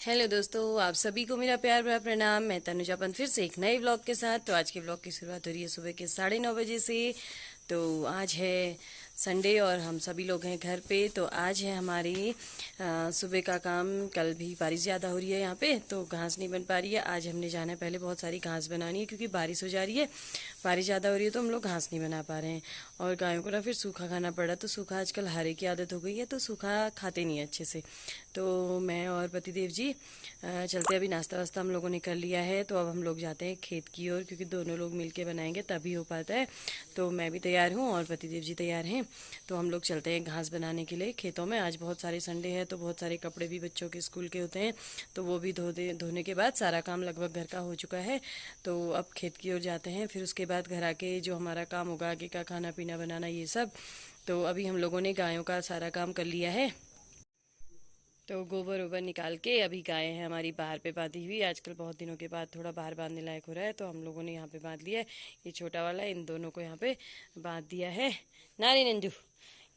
Hello दोस्तों, आप सभी को मेरा प्यार भरा प्रणाम। मैं तनुजा पंत फिर से एक नए व्लॉग के साथ। तो आज के व्लॉग की शुरुआत हो रही है सुबह के 9:30 बजे से। तो आज है संडे और हम सभी लोग हैं घर पे। तो आज है हमारी सुबह का काम। कल भी बारिश ज़्यादा हो रही है यहाँ पे, तो घास नहीं बन पा रही है। आज हमने जाना है, पहले बहुत सारी घास बनानी है क्योंकि बारिश हो जा रही है। बारिश ज़्यादा हो रही है तो हम लोग घास नहीं बना पा रहे हैं। और गायों को ना फिर सूखा खाना पड़ रहा, तो सूखा आजकल हरे की आदत हो गई है, तो सूखा खाते नहीं है अच्छे से। तो मैं और पतिदेव जी चलते, अभी नाश्ता वास्ता हम लोगों ने कर लिया है। तो अब हम लोग जाते हैं खेत की ओर, क्योंकि दोनों लोग मिलके बनाएंगे तभी हो पाता है। तो मैं भी तैयार हूँ और पतिदेव जी तैयार हैं। तो हम लोग चलते हैं घास बनाने के लिए खेतों में। आज बहुत सारे संडे है, तो बहुत सारे कपड़े भी बच्चों के स्कूल के होते हैं, तो वो भी धोने के बाद सारा काम लगभग घर का हो चुका है। तो अब खेत की ओर जाते हैं, फिर उसके बाद घर आके जो हमारा काम होगा आगे का, खाना पीना बनाना ये सब। तो अभी हम लोगों ने गायों का सारा काम कर लिया है। तो गोबर ओबर निकाल के अभी गाय है हमारी बाहर पे बांधी हुई। आजकल बहुत दिनों के बाद थोड़ा बाहर बांधने लायक हो रहा है, तो हम लोगों ने यहाँ पे बांध लिया है। ये छोटा वाला, इन दोनों को यहाँ पे बांध दिया है। नारी नंदू,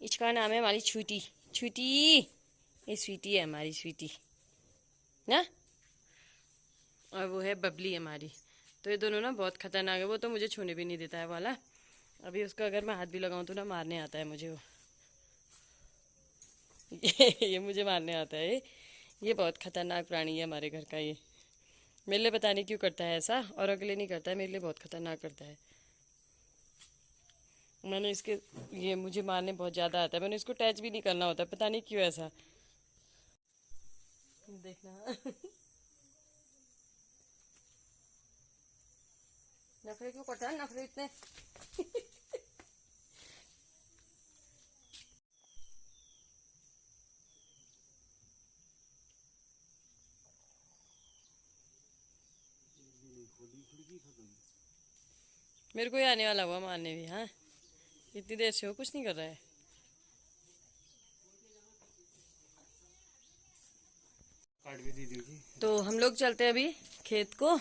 इसका नाम है हमारी छुटी। छुटी, ये स्वीटी है हमारी, स्वीटी ना। और वो है बबली हमारी। तो ये दोनों ना बहुत खतरनाक है। वो तो मुझे छूने भी नहीं देता है वाला। अभी उसका अगर मैं हाथ भी लगाऊं तो ना मारने आता है मुझे वो। ये मुझे मारने आता है। ये बहुत खतरनाक प्राणी है हमारे घर का ये। मेरे लिए पता नहीं क्यों करता है ऐसा, और अगले नहीं करता है, मेरे लिए बहुत खतरनाक करता है। मैंने इसके, ये मुझे मारने बहुत ज़्यादा आता है। मैंने इसको टच भी नहीं करना होता, पता नहीं क्यों ऐसा। देखना। नखरे क्यों करता है, नखरे इतने। मेरे को ही आने वाला हुआ मारने भी। हाँ, इतनी देर से वो कुछ नहीं कर रहा है। तो हम लोग चलते हैं अभी खेत को।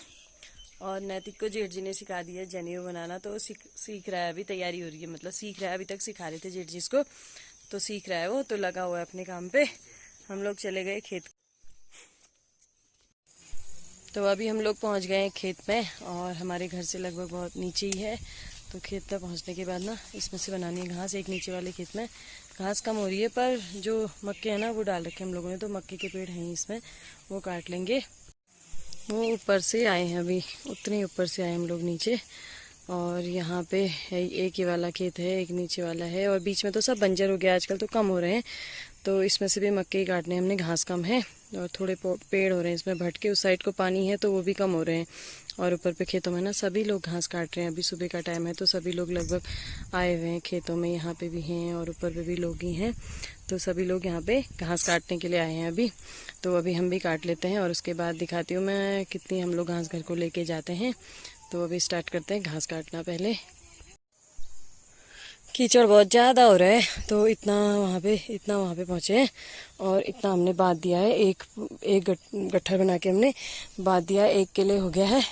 और नैतिक को जेठ जी ने सिखा दिया जनेऊ बनाना, तो सीख रहा है अभी। तैयारी हो रही है, मतलब सीख रहा है। अभी तक सिखा रहे थे जेठ जी इसको, तो सीख रहा है वो। तो लगा हुआ है अपने काम पे। हम लोग चले गए खेत। तो अभी हम लोग पहुंच गए हैं खेत में, और हमारे घर से लगभग बहुत नीचे ही है। तो खेत तक पहुंचने के बाद ना इसमें से बनानी है घास। एक नीचे वाले खेत में घास कम हो रही है, पर जो मक्के हैं ना वो डाल रखे हम लोगों ने, तो मक्के के पेड़ हैं इसमें, वो काट लेंगे। वो ऊपर से आए हैं अभी, उतने ऊपर से आए हम लोग नीचे। और यहाँ पे है, एक ही वाला खेत है, एक नीचे वाला है, और बीच में तो सब बंजर हो गया आजकल, तो कम हो रहे हैं। तो इसमें से भी मक्के ही काटने हमने, घास कम है। और थोड़े पेड़ हो रहे हैं इसमें भटके, उस साइड को पानी है तो वो भी कम हो रहे हैं। और ऊपर पे खेतों में ना सभी लोग घास काट रहे हैं। अभी सुबह का टाइम है, तो सभी लोग लगभग आए हुए हैं खेतों में। यहाँ पे भी हैं और ऊपर पे भी लोग ही हैं। तो सभी लोग यहाँ पे घास काटने के लिए आए हैं अभी। तो अभी हम भी काट लेते हैं, और उसके बाद दिखाती हूँ मैं कितनी हम लोग घास घर को लेके जाते हैं। तो अभी स्टार्ट करते हैं घास काटना। पहले कीचड़ बहुत ज़्यादा हो रहा है, तो इतना वहाँ पे पहुँचे हैं। और इतना हमने बांध दिया है, एक एक गट्ठर बना के हमने बांध दिया है। एक के लिए हो गया है,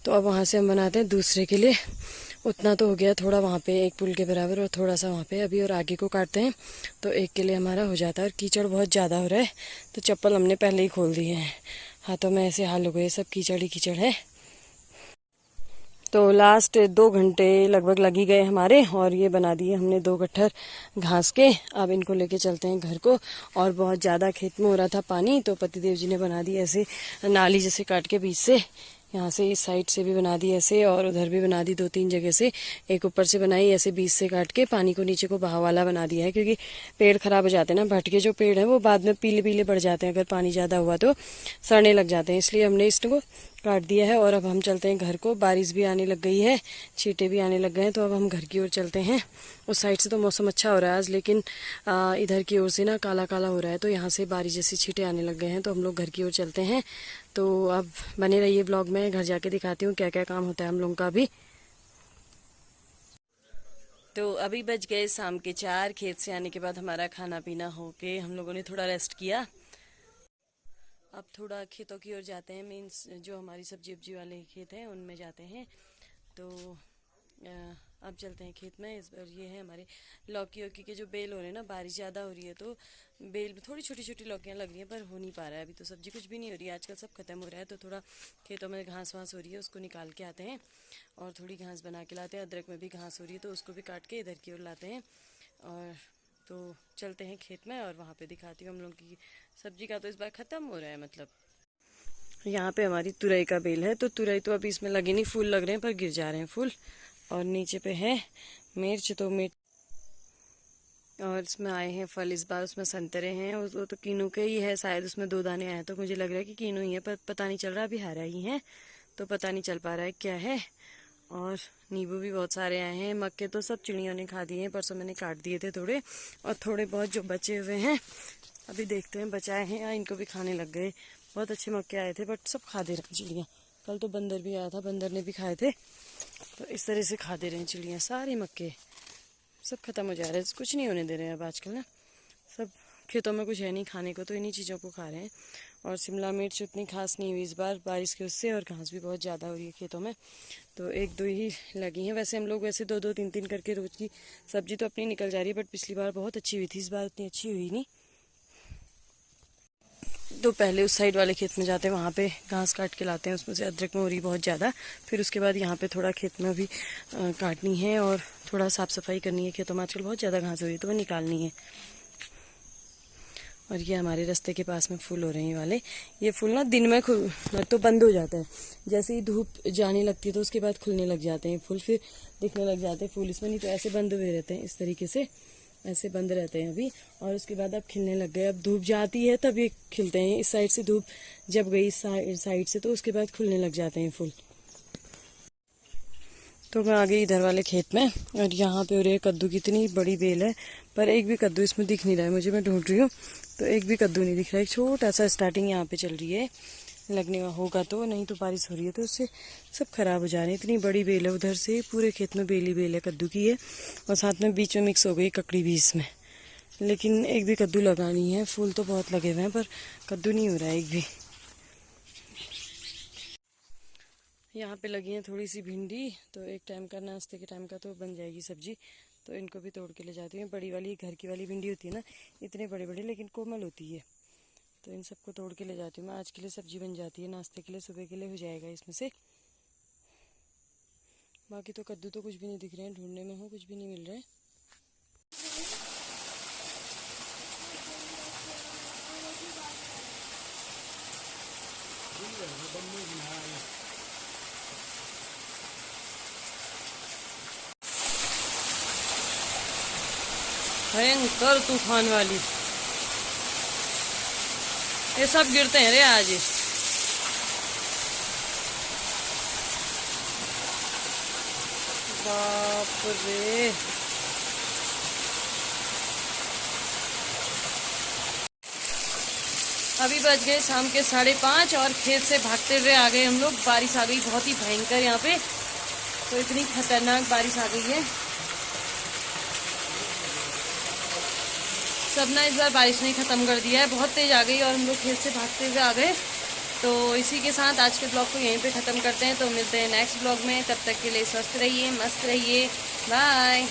तो अब वहाँ से हम बनाते हैं दूसरे के लिए। उतना तो हो गया, थोड़ा वहाँ पे एक पुल के बराबर, और थोड़ा सा वहाँ पे अभी, और आगे को काटते हैं तो एक के लिए हमारा हो जाता है। और कीचड़ बहुत ज़्यादा हो रहा है, तो चप्पल हमने पहले ही खोल दिए हैं। हाथों में ऐसे हाल हो गए, सब कीचड़ ही कीचड़ है। तो लास्ट 2 घंटे लगभग लग ही गए हमारे, और ये बना दिए हमने 2 गट्ठर घास के। अब इनको लेके चलते हैं घर को। और बहुत ज़्यादा खेत में हो रहा था पानी, तो पतिदेव जी ने बना दी ऐसे नाली जैसे काट के बीच से। यहाँ से इस साइड से भी बना दी ऐसे, और उधर भी बना दी 2-3 जगह से। एक ऊपर से बनाई ऐसे बीच से काट के, पानी को नीचे को बहाव वाला बना दिया है, क्योंकि पेड़ खराब हो जाते हैं ना। भटके जो पेड़ हैं वो बाद में पीले पीले पड़ जाते हैं, अगर पानी ज़्यादा हुआ तो सड़ने लग जाते हैं। इसलिए हमने इसको काट दिया है। और अब हम चलते हैं घर को। बारिश भी आने लग गई है, छींटे भी आने लग गए हैं, तो अब हम घर की ओर चलते हैं। उस साइड से तो मौसम अच्छा हो रहा है आज, लेकिन इधर की ओर से ना काला काला हो रहा है, तो यहाँ से बारिश जैसी छींटे आने लग गए हैं। तो हम लोग घर की ओर चलते हैं। तो अब बने रहिए ब्लॉग में, घर जाके दिखाती हूँ क्या क्या काम होता है हम लोगों का भी। तो अभी बज गए शाम के 4। खेत से आने के बाद हमारा खाना पीना होके हम लोगों ने थोड़ा रेस्ट किया। अब थोड़ा खेतों की ओर जाते हैं, मीन्स जो हमारी सब्जी उब्जी वाले खेत हैं उनमें जाते हैं। तो अब चलते हैं खेत में। इस बार ये है हमारे लौकी के जो बेल हो रहे हैं ना, बारिश ज़्यादा हो रही है तो बेल में थोड़ी छोटी छोटी लौकियाँ लग रही हैं, पर हो नहीं पा रहा है अभी। तो सब्जी कुछ भी नहीं हो रही है आजकल, सब खत्म हो रहा है। तो थोड़ा खेतों में घास वास हो रही है, उसको निकाल के आते हैं और थोड़ी घास बना के लाते हैं। अदरक में भी घास हो रही है तो उसको भी काट के इधर की ओर लाते हैं। और तो चलते हैं खेत में और वहाँ पे दिखाती हूँ हम लोग की सब्जी का। तो इस बार ख़त्म हो रहा है, मतलब यहाँ पे हमारी तुरई का बेल है। तो तुरई तो अभी इसमें लगे नहीं, फूल लग रहे हैं पर गिर जा रहे हैं फूल। और नीचे पे है मिर्च, तो मिर्च और इसमें आए हैं फल इस बार। उसमें संतरे हैं, वो तो कीनू के ही है शायद, उसमें 2 दाने आए हैं तो मुझे लग रहा है कि कीनू ही है, पर पता नहीं चल रहा, अभी हरा ही है तो पता नहीं चल पा रहा है क्या है। और नींबू भी बहुत सारे आए हैं। मक्के तो सब चिड़ियों ने खा दिए हैं, परसों मैंने काट दिए थे थोड़े, और थोड़े बहुत जो बचे हुए हैं अभी देखते हैं बचाए हैं या इनको भी खाने लग गए। बहुत अच्छे मक्के आए थे बट सब खा दे रहे हैं चिड़ियाँ। कल तो बंदर भी आया था, बंदर ने भी खाए थे। तो इस तरह से खा दे रहे हैं चिड़ियाँ, सारे मक्के सब खत्म हो जा रहे हैं, कुछ नहीं होने दे रहे हैं अब आजकल ना। सब खेतों में कुछ है नहीं खाने को तो इन्हीं चीज़ों को खा रहे हैं। और शिमला मिर्च उतनी खास नहीं हुई इस बार बारिश के उससे, और घास भी बहुत ज़्यादा हो रही है खेतों में, तो 1-2 ही लगी हैं। वैसे हम लोग वैसे 2-2 3-3 करके रोज़ की सब्जी तो अपनी निकल जा रही है, बट पिछली बार बहुत अच्छी हुई थी, इस बार उतनी अच्छी हुई नहीं। तो पहले उस साइड वाले खेत में जाते हैं, वहाँ पे घास काट के लाते हैं, उसमें से अदरक में हो रही बहुत ज़्यादा। फिर उसके बाद यहाँ पे थोड़ा खेत में भी काटनी है और थोड़ा साफ़ सफाई करनी है खेतों में। आजकल बहुत ज़्यादा घास हो रही है तो वो निकालनी है। और ये हमारे रास्ते के पास में फूल हो रहे हैं ये वाले। ये फूल ना दिन में तो बंद हो जाता है, जैसे ही धूप जाने लगती है तो उसके बाद खुलने लग जाते हैं फूल, फिर दिखने लग जाते हैं फूल इसमें। नहीं तो ऐसे बंद हुए रहते हैं, इस तरीके से ऐसे बंद रहते हैं अभी। और उसके बाद अब खिलने लग गए, अब धूप जाती है तब ये खिलते हैं। इस साइड से धूप जब गई इस साइड से तो उसके बाद खुलने लग जाते हैं फूल। तो मैं आ गई इधर वाले खेत में, और यहाँ पे हो रही है कद्दू की। इतनी बड़ी बेल है पर एक भी कद्दू इसमें दिख नहीं रहा है मुझे, मैं ढूंढ रही हूँ तो एक भी कद्दू नहीं दिख रहा है। एक छोटा सा स्टार्टिंग यहाँ पे चल रही है, लगने होगा तो, नहीं तो बारिश हो रही है तो उससे सब खराब हो जा रहे हैं। इतनी बड़ी बेल है, उधर से पूरे खेत में बेल ही बेल है कद्दू की है, और साथ में बीच में मिक्स हो गई ककड़ी भी इसमें, लेकिन एक भी कद्दू लगा नहीं है। फूल तो बहुत लगे हुए हैं पर कद्दू नहीं हो रहा है एक भी। यहाँ पे लगी है थोड़ी सी भिंडी, तो एक टाइम का नाश्ते के टाइम का तो बन जाएगी सब्जी। तो इनको भी तोड़ के ले जाती हूँ। बड़ी वाली घर की वाली भिंडी होती है ना, इतने बड़े बड़े लेकिन कोमल होती है, तो इन सबको तोड़ के ले जाती हूँ मैं। आज के लिए सब्जी बन जाती है, नाश्ते के लिए सुबह के लिए हो जाएगा इसमें से। बाकी तो कद्दू तो कुछ भी नहीं दिख रहे हैं, ढूंढने में हूँ कुछ भी नहीं मिल रहा है। भयंकर तूफान वाली, ये सब गिरते हैं रे आज। बाप रे, अभी बज गए शाम के 5:30 और खेत से भागते हुए आ गए हम लोग। बारिश आ गई बहुत ही भयंकर यहाँ पे, तो इतनी खतरनाक बारिश आ गई है। सब ना इस बार बारिश ने ख़त्म कर दिया है, बहुत तेज़ आ गई और हम लोग खेत से भागते हुए आ गए। तो इसी के साथ आज के ब्लॉग को यहीं पे ख़त्म करते हैं। तो मिलते हैं नेक्स्ट ब्लॉग में, तब तक के लिए स्वस्थ रहिए, मस्त रहिए, बाय।